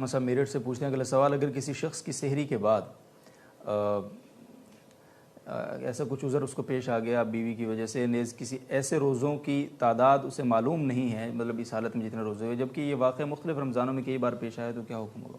ہم صاحب میرٹھ سے پوچھتے ہیں اگلا سوال، اگر کسی شخص کی سحری کے بعد ایسا کچھ عذر اس کو پیش آ گیا بیوی کی وجہ سے، نیز کسی ایسے روزوں کی تعداد اسے معلوم نہیں ہے، مطلب اس حالت میں جتنے روزے ہوئے، جبکہ یہ واقعہ مختلف رمضانوں میں کئی بار پیش آیا، تو کیا حکم ہوگا؟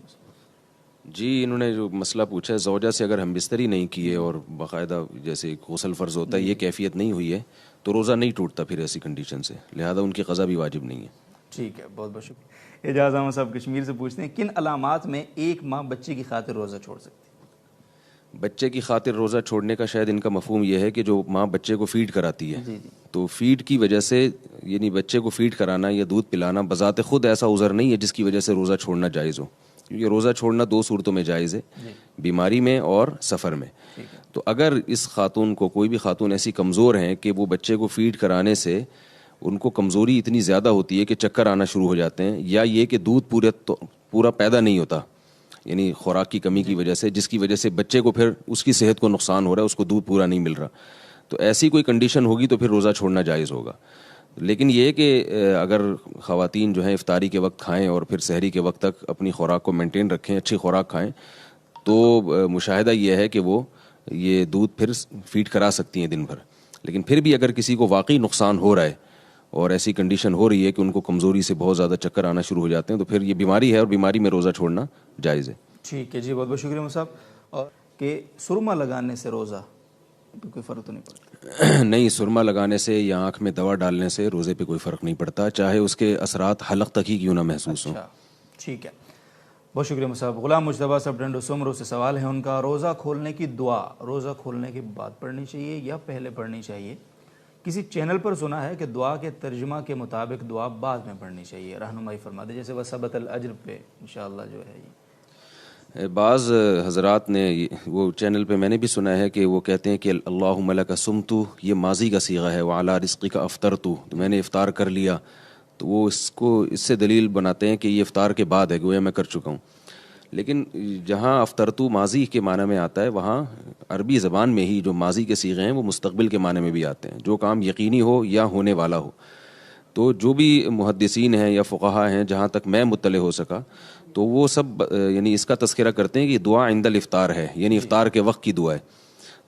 جی، انہوں نے جو مسئلہ پوچھا ہے، زوجہ سے اگر ہم بستری نہیں کیے اور باقاعدہ جیسے غسل فرض ہوتا ہے یہ کیفیت نہیں ہوئی ہے تو روزہ نہیں ٹوٹتا پھر ایسی کنڈیشن سے، لہذا ان کی قضا بھی واجب نہیں ہے۔ ٹھیک ہے، بہت بہت شکریہ۔ اعجاز احمد صاحب کشمیر سے پوچھتے ہیں کن علامات میں ایک ماں بچے کی خاطر روزہ چھوڑ سکتی ہے؟ بچے کی خاطر روزہ چھوڑنے کا شاید ان کا مفہوم یہ ہے کہ جو ماں بچے کو فیڈ کراتی ہے، تو فیڈ کی وجہ سے، یعنی بچے کو فیڈ کرانا یا دودھ پلانا بذات خود ایسا عذر نہیں ہے جس کی وجہ سے روزہ چھوڑنا جائز ہو، کیونکہ روزہ چھوڑنا دو صورتوں میں جائز ہے، بیماری میں اور سفر میں۔ تو اگر اس خاتون کو، کوئی بھی خاتون ایسی کمزور ہیں کہ وہ بچے کو فیڈ کرانے سے ان کو کمزوری اتنی زیادہ ہوتی ہے کہ چکر آنا شروع ہو جاتے ہیں، یا یہ کہ دودھ پورا پیدا نہیں ہوتا، یعنی خوراک کی کمی کی وجہ سے، جس کی وجہ سے بچے کو پھر اس کی صحت کو نقصان ہو رہا ہے، اس کو دودھ پورا نہیں مل رہا، تو ایسی کوئی کنڈیشن ہوگی تو پھر روزہ چھوڑنا جائز ہوگا۔ لیکن یہ کہ اگر خواتین جو ہیں افطاری کے وقت کھائیں اور پھر سحری کے وقت تک اپنی خوراک کو مینٹین رکھیں، اچھی خوراک کھائیں، تو مشاہدہ یہ ہے کہ وہ یہ دودھ پھر فیڈ کرا سکتی ہیں دن بھر۔ لیکن پھر بھی اگر کسی کو واقعی نقصان ہو رہا ہے اور ایسی کنڈیشن ہو رہی ہے کہ ان کو کمزوری سے بہت زیادہ چکر آنا شروع ہو جاتے ہیں، تو پھر یہ بیماری ہے اور بیماری میں روزہ چھوڑنا جائز ہے۔ ٹھیک ہے جی، بہت بہت شکریہ صاحب۔ اور کہ سرما لگانے سے روزہ پہ کوئی فرق تو نہیں پڑتا؟ نہیں، سرما لگانے سے یا آنکھ میں دوا ڈالنے سے روزے پہ کوئی فرق نہیں پڑتا، چاہے اس کے اثرات حلق تک ہی کیوں نہ محسوس ہوں۔ ٹھیک ہے، بہت شکریہ صاحب۔ غلام مجتبیٰ صاحب ڈنڈو سمرو سے سوال ہے ان کا، روزہ کھولنے کی دعا روزہ کھولنے کے بعد پڑھنی چاہیے یا پہلے پڑھنی چاہیے؟ کسی چینل پر سنا ہے کہ دعا کے ترجمہ کے مطابق دعا بعد میں پڑھنی چاہیے، رہنمائی فرما دیں، جیسے وثبت الاجر پہ انشاءاللہ جو ہے یہ۔ بعض حضرات نے وہ چینل پہ میں نے بھی سنا ہے کہ وہ کہتے ہیں کہ اللہم لک صمت، یہ ماضی کا صیغہ ہے، وعلی رزقک افطرت، تو میں نے افطار کر لیا، تو وہ اس سے دلیل بناتے ہیں کہ یہ افطار کے بعد ہے، گویا میں کر چکا ہوں۔ لیکن جہاں افطرتو ماضی کے معنی میں آتا ہے، وہاں عربی زبان میں ہی جو ماضی کے صیغے ہیں وہ مستقبل کے معنی میں بھی آتے ہیں، جو کام یقینی ہو یا ہونے والا ہو۔ تو جو بھی محدثین ہیں یا فقہا ہیں، جہاں تک میں مطلع ہو سکا، تو وہ سب یعنی اس کا تذکرہ کرتے ہیں کہ دعا عند الافطار ہے، یعنی افطار کے وقت کی دعا ہے۔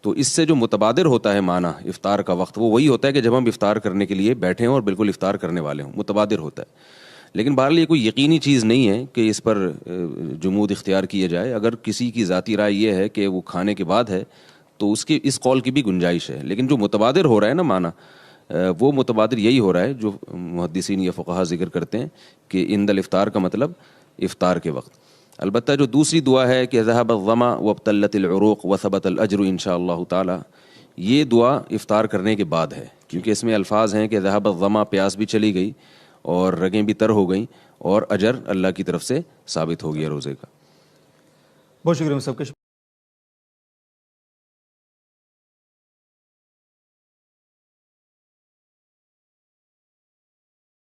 تو اس سے جو متبادر ہوتا ہے معنی افطار کا وقت، وہ وہی ہوتا ہے کہ جب ہم افطار کرنے کے لیے بیٹھے ہوں اور بالکل افطار کرنے والے ہوں، متبادر ہوتا ہے۔ لیکن بہرحال یہ کوئی یقینی چیز نہیں ہے کہ اس پر جمود اختیار کیے جائے۔ اگر کسی کی ذاتی رائے یہ ہے کہ وہ کھانے کے بعد ہے تو اس قول کی بھی گنجائش ہے، لیکن جو متبادر ہو رہا ہے نا معنی، وہ متبادر یہی ہو رہا ہے جو محدثین یا فقہا ذکر کرتے ہیں کہ عند الافطار کا مطلب افطار کے وقت۔ البتہ جو دوسری دعا ہے کہ ذهب الظما وابتلت العروق وثبت الاجر انشاءاللہ تعالی، یہ دعا افطار کرنے کے بعد ہے، کیونکہ اس میں الفاظ ہیں کہ ذهب الظما، پیاس بھی چلی گئی اور رگیں بھی تر ہو گئیں اور اجر اللہ کی طرف سے ثابت ہو گیا روزے کا۔ بہت شکریہ سب کے